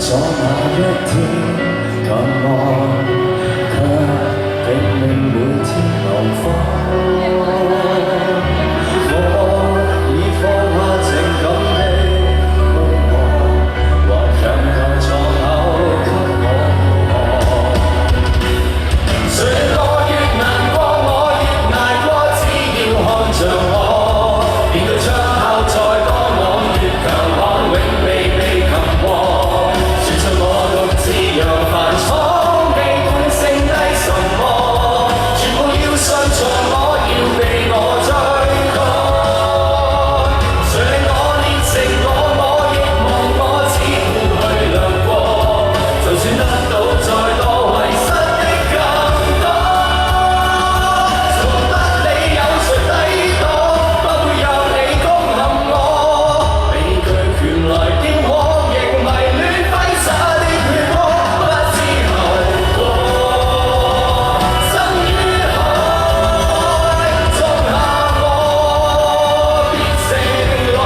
咗那一天，近望卻拼命每天流放。我已放下情感的虛妄，還強求創口給我望。雖我越難過，我越捱過，只要看着我，面對窗口再多我越強悍，永未被擒獲。說出我獨自揚帆闖，未管剩低什麼，全部要順從我，要被我追趕。誰令我練成我亦忘我，只顧去掠過，就算得到再多，遺失的更多。從不理有誰抵擋，不會有你攻陷我，被巨權來點火，亦迷戀揮灑的血光，不知後果。生於海，種下我，變成浪。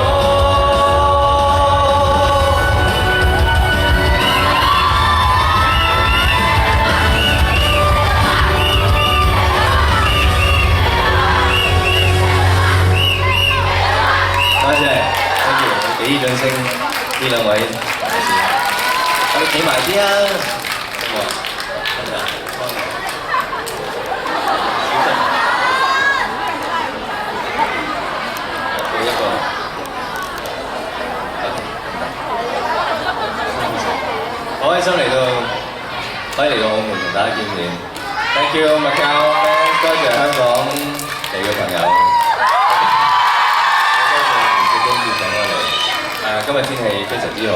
多謝，thank you，俾啲掌聲呢兩位同事，我哋企埋啲啊，好唔好啊？俾一個，好開心嚟到，可以嚟到澳門同大家見面。Thank you Macau，多謝香港嚟嘅朋友。今日天氣非常之好，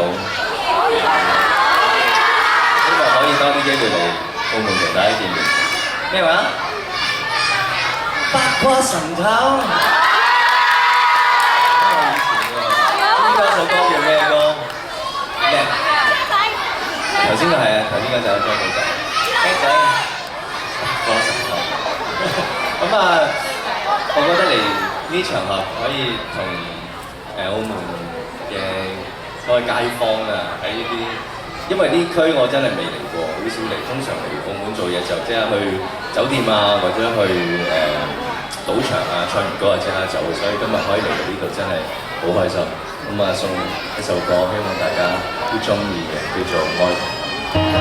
希望可以多啲機會嚟澳門同大家見面。咩話？八卦神探。呢首歌叫咩歌？咩？頭先個係啊，頭先嗰首張女仔。雞仔。八卦神探。咁啊，我覺得嚟呢場合可以同澳門嘅所謂街坊啊，喺呢啲，因為呢區我真係未嚟過，好少嚟。通常嚟澳門做嘢就即刻去酒店啊，或者去賭場啊，唱完歌就即刻走，所以今日可以嚟到呢度真係好開心。咁啊，送一首歌，希望大家都中意嘅，叫做《愛同行》。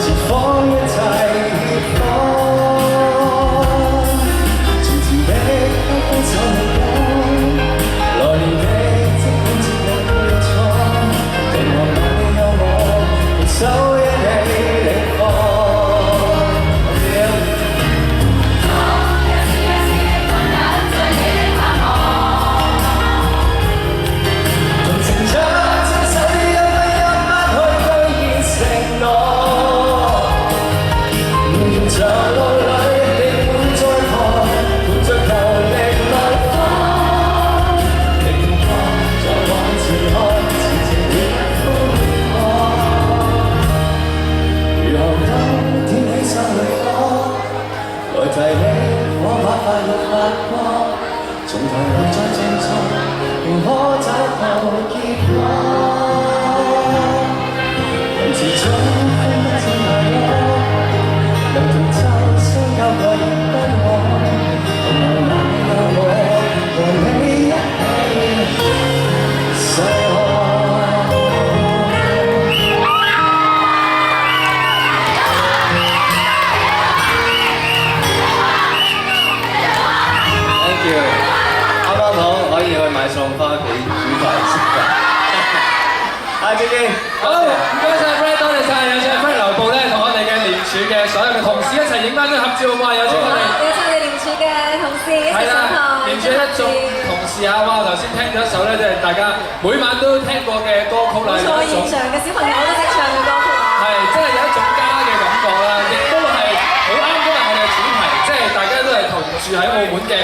前方一切熱火，從前的阿志堅，好，唔該曬 Fred， 多謝曬，有請 Fred 留步咧，同我哋嘅廉署嘅所有嘅同事一齊影翻張合照好嘛？有請我哋。有請我哋廉署嘅同事一齊上台。廉署一眾同事啊，哇！頭先聽咗一首咧，即係大家每晚都聽過嘅歌曲啦。冇錯，現場嘅小朋友都識唱嘅歌曲。係，真係有一種家嘅感覺啦，亦都係好啱今日我哋嘅主題，即係大家都係同住喺澳門嘅。